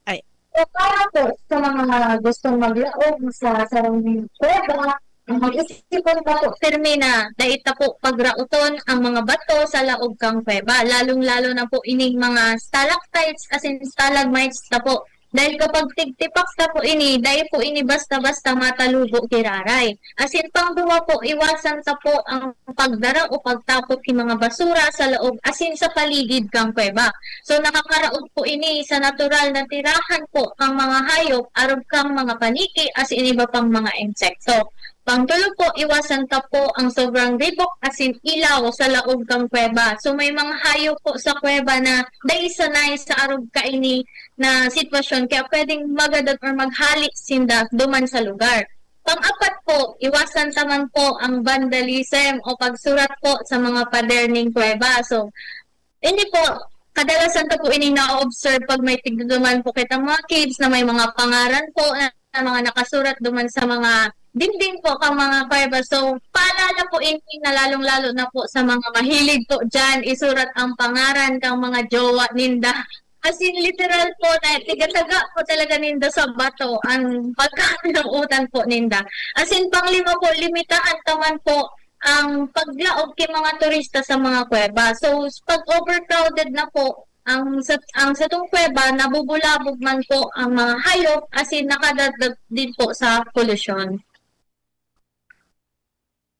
Speaker 2: Ay.
Speaker 3: So, para po sa mga gustong maglaog sa surrounding kuweba, mag-isipon pa po firme na daita po pagrauton ang mga bato sa laog kang kuweba, lalong-lalo na po ining mga stalactites as in stalagmites na po. Dahil kapag tigtipak na po dahil po basta-basta matalubo kiraray. As in, pang duwa po, iwasan sa po ang pagdara o pagtapot ng mga basura sa loob, as in sa paligid kang kuweba. So, nakakaraog po sa natural na tirahan po ang mga hayop, arog kang mga paniki, as in iba pang mga insekto. Pangtulo po, iwasan ta po ang sobrang ribok, as in ilaw sa laog kang kuweba. So may mga hayop po sa kuweba na dahil sanay sa arog kaini na sitwasyon, kaya pwedeng magadag or maghalik sinda duman sa lugar. Pang-apat po, iwasan taman po ang vandalism o pagsurat po sa mga pader ng kuweba. So, hindi po, kadalasan ta po na-observe pag may tigduduman po kitang mga caves na may mga pangaran po na mga nakasurat duman sa mga dingding po kang mga kuweba. So, paalala po na lalong-lalo na po sa mga mahilig po dyan, isurat ang pangaran kang mga jowa ninda. As in, literal po, na tiga-taga po talaga ninda sa bato ang pagkakanuutan po ninda. As in, panglima po, limitahan taman po ang paglaog kay mga turista sa mga kuweba. So, pag overcrowded na po, ang satong kuweba, nabubulabog man po ang mga hayop, as in, nakadagdag din po sa pollution.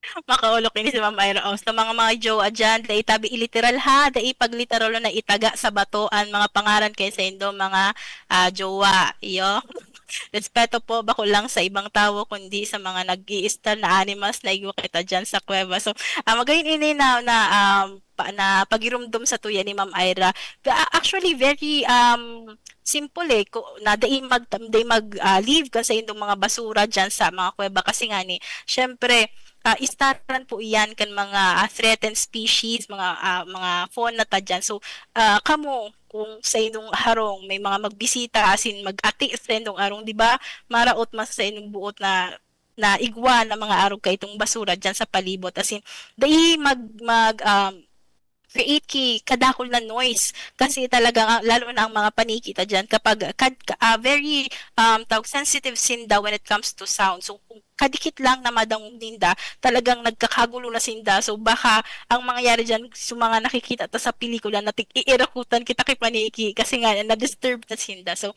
Speaker 2: Makaulok ini si Ma'am Ira. Sa mga jowa dyan, dahil tabi iliteral ha, dahil pagliteral na itaga sa batoan mga pangaran kay sa indo mga jowa. Iyo. Respeto po ba ko lang sa ibang tao kundi sa mga nag-i-stall na animals na igo kita dyan sa kuweba. So, magayon ini na pagirumdum sa tuya ni Ma'am Ira. Actually, very simple na leave ka sa indong mga basura dyan sa mga kuweba kasi nga ni, syempre, istaran po iyan kan mga threatened species, mga fauna ta dyan. So, kamo, kung sa inong harong may mga magbisita asin mag-ati sa inong arong, di ba? Maraot mas sa inong buot na igwa na mga arog kay itong basura dyan sa palibot. Asin, dahil create kadakol na noise kasi talaga lalo na ang mga panikita diyan kapag very tawag sensitive sinda when it comes to sound. So kung kadikit lang na madangog ninda, talagang nagkakagulo na sinda. So baka ang mangyayari diyan sa mga nakikita ta sa pelikula na iirakutan kita kay paniki kasi nga na-disturb na sinda. So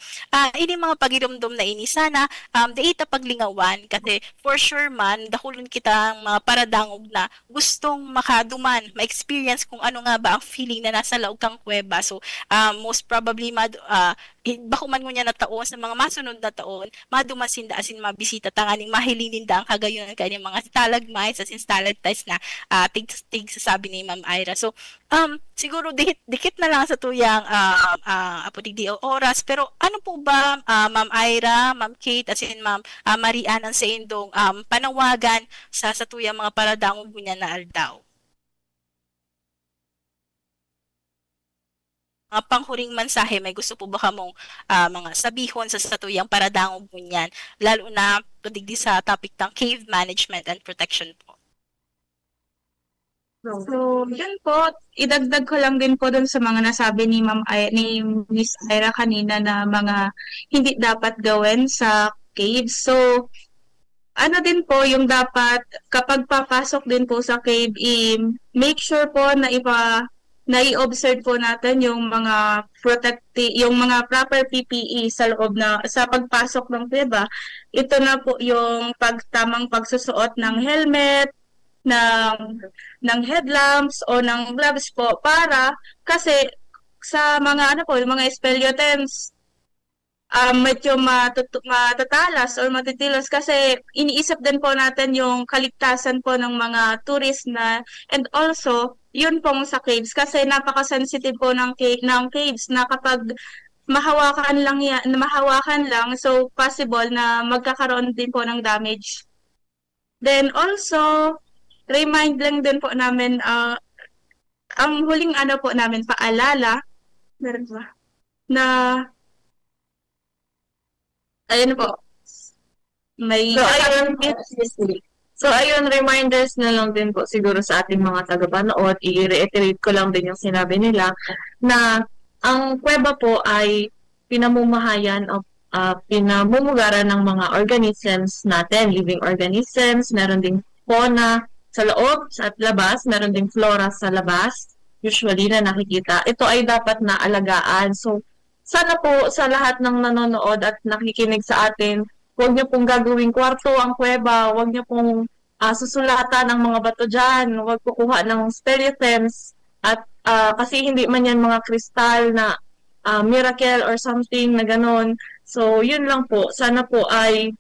Speaker 2: ini mga pagirumdum na ini sana daita paglingawan kasi for sure man dakulon kita ang mga paradangog na gustong makaduman, ma-experience kung ano nga ba ang feeling na nasa loob kang kuweba. So most probably bako man niya na taon sa mga masunod na taon madumasin da asin mabisita tanganing mahilinin da ang kagayon kanyang mga stalagmites asin stalactites na tig sasabi ni Ma'am Ira. So siguro dikit na lang sa tuyang aputig di oras pero ano po ba Ma'am Ira, Ma'am Kate asin Ma'am Marian ang sa indong panawagan sa tuyang mga paradangog niya na aldaw? Mga panghuring mensahe, may gusto po ba kamong mga sabihon sa satuyang paradangog mo niyan, lalo na kudigdi sa topic ng cave management and protection po?
Speaker 5: So, yun po, idagdag ko lang din po dun sa mga nasabi ni ni Miss Ira kanina na mga hindi dapat gawin sa cave. So, ano din po yung dapat kapag papasok din po sa cave, make sure po na i-observe po natin yung mga yung mga proper PPE sa loob sa pagpasok ng kuweba. Ito na po yung tamang pagsusuot ng helmet, ng headlamps o ng gloves po para kasi sa mga yung mga espeleotems medyo matatalas or matitilos kasi iniisip din po natin yung kaligtasan po ng mga tourist and also yun pong sa caves kasi napaka-sensitive po ng caves na kapag mahawakan lang so possible na magkakaroon din po ng damage. Then also remind lang din po namin ang huling po namin paalala meron ba na ayun po may
Speaker 4: So ayun, reminders na lang din po siguro sa ating mga tagapanood. I-reiterate ko lang din yung sinabi nila na ang kuweba po ay pinamumuhayan o pinamumugaran ng mga organisms natin, living organisms, meron ding fauna sa loob at labas, meron ding flora sa labas, usually na nakikita. Ito ay dapat na alagaan. So sana po sa lahat ng nanonood at nakikinig sa atin, huwag niyo pong gagawing kwarto ang kuweba, huwag niyo pong susulatan ng mga bato dyan, huwag kukuha ng speleothems, at kasi hindi man yan mga kristal na miracle or something na ganon. So, yun lang po. Sana po ay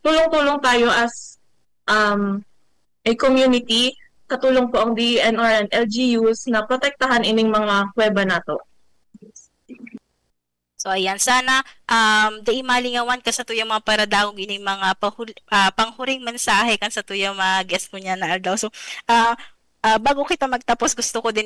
Speaker 4: tulong-tulong tayo as a community, katulong po ang DENR and LGUs na protektahan ining mga kuweba nato.
Speaker 2: So ayan, sana dai malingawan ka sa tuyang mga paradawog ining mga panghuring mensahe kan sa tuyang mga guest ko niya na aldaw. So bago kita magtapos, gusto ko din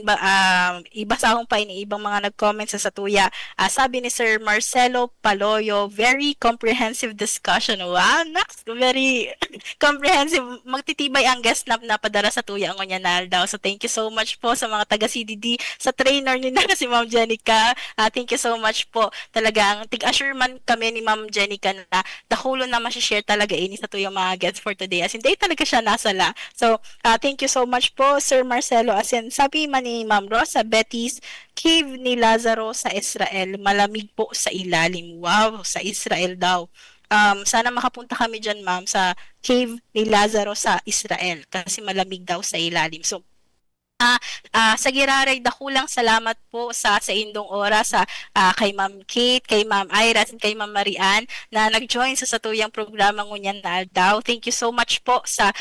Speaker 2: ibasa akong pa ini ibang mga nag-comment sa tuya. Sabi ni Sir Marcelo Paloyo, very comprehensive discussion. Wow, next, very comprehensive. Magtitibay ang guest na padara sa tuya ang niya na daw. So thank you so much po sa mga taga CDD, sa trainer ni na si Ma'am Jenica. Thank you so much po. Talagang tig-assure man kami ni Ma'am Jenica na dahulo na ma-share talaga ini sa tuyang mga guests for today. As in, day talaga siya nasala. So thank you so much po Sir Marcelo. As in, sabi man ni Ma'am Rosa Betis, cave ni Lazaro sa Israel, malamig po sa ilalim. Wow, sa Israel daw. Sana makapunta kami dyan, ma'am, sa cave ni Lazaro sa Israel kasi malamig daw sa ilalim. So, Sa Giraray, dakulang salamat po sa indong oras, kay Ma'am Kate, kay Ma'am Ira, at kay Ma'am Marian na nag-join sa satuyang programa ngunyan na aldaw. Thank you so much po sa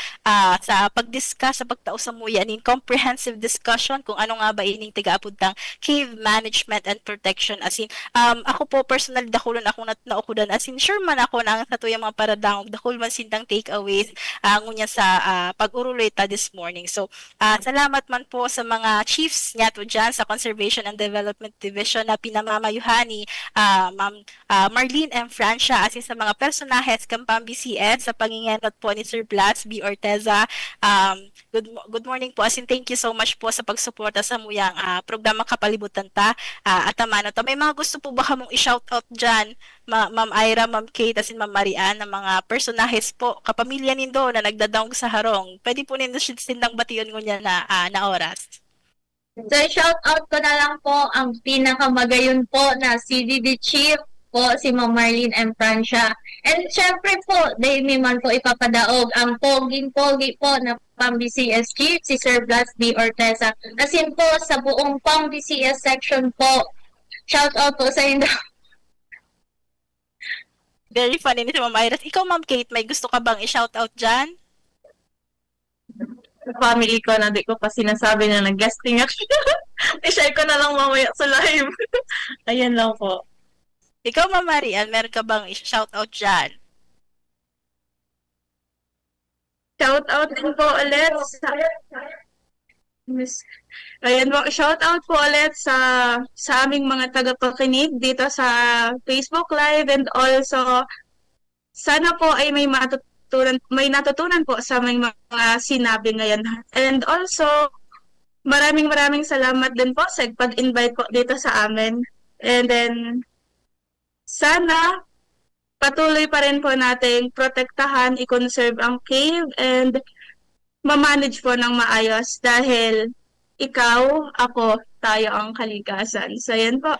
Speaker 2: pag-discuss, sa pagtao sa muya, in comprehensive discussion kung ano nga ba ining tiga-apuntang cave management and protection. Ako po personal dakulon ako naukudan, sure man ako na ang satuyang mga paradangog, dakul man sindang takeaways ngunyan sa pag-urulita this morning. So, salamat man po sa mga chiefs niya to dyan sa Conservation and Development Division na pinamamayuhan ni Ma'am Marlene M. Francia, sa mga personahes Kampang BCS sa pangingenot po ni Sir Blas B. Orteza. Good morning po. Thank you so much po sa pagsuporta sa muyang programa Kapalibutan Ta at Amano Ta. May mga gusto po ba kamong i-shoutout dyan, Ma'am Ira, Ma'am Kate, Ma'am Marian, na mga personahes po, kapamilya nindo na nagdadaong sa harong? Pwede po nindo sindang bation ngunya na oras.
Speaker 3: So, shout out ko na lang po ang pinakamagayon po na CDD Chief po, si Ma'am Marlene M. Francia. And syempre po, dahil may man po ipapadaog ang poging-pogi po na PAM-BCS Chief, si Sir Blas B. Orteza. Po sa buong PAM-BCS section po, shout out po sa inyo.
Speaker 2: Very funny ni si Ma'am Ira. Ikaw, Ma'am Kate, may gusto ka bang i-shoutout dyan?
Speaker 4: Family ko na di ko pa sinasabi na nag-guesting ako. I-share ko na lang mamaya sa live. Ayan lang po.
Speaker 2: Ikaw, Ma'am Marian, meron ka bang i-shoutout dyan?
Speaker 5: Shout out din po ulit sa Ayan po, shout out po ulit sa aming mga tagapakinig dito sa Facebook Live, and also sana po ay may natutunan po sa aming mga sinabi ngayon. And also maraming salamat din po sa pag-invite po dito sa amin. And then sana patuloy pa rin po nating protektahan, i-conserve ang cave, and ma-manage po ng maayos dahil ikaw, ako, tayo ang kalikasan. So, yan po.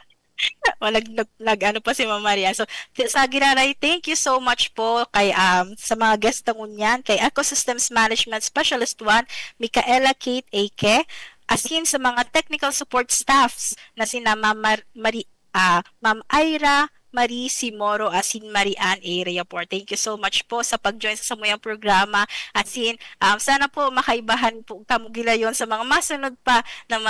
Speaker 2: Ano pa si Ma'am Maria. So, sa Giraray, thank you so much po kay sa mga guest na ngunyan, kay Ecosystems Management Specialist 1, Micaela Kate Ake, sa mga technical support staffs na sina Ma'am Ira Marie Simoro, Marian A. Reyapor. Thank you so much po sa pag-join sa samuyang programa. Sana po makaibahan po kamugilayon sa mga masunod pa ng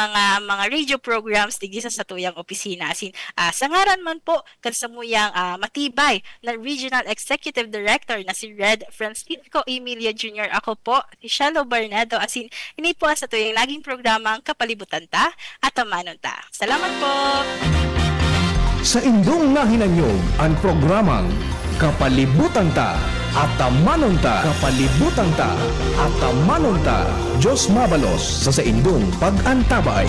Speaker 2: mga radio programs digi sa satuyang opisina. Sa ngaran man po kan samuyang matibay na Regional Executive Director na si Red Francisco Emilia Jr. Ako po, si Shelo Barnado. Ini po sa tuyang naging programang Kapalibutan Ta at Amanon Ta. Salamat po!
Speaker 1: Sa indong nahinanyog ang programang Kapalibutan Ta at Amanon Ta. Kapalibutan Ta at Amanon Ta. Diyos mabalos sa indong pag-antabay.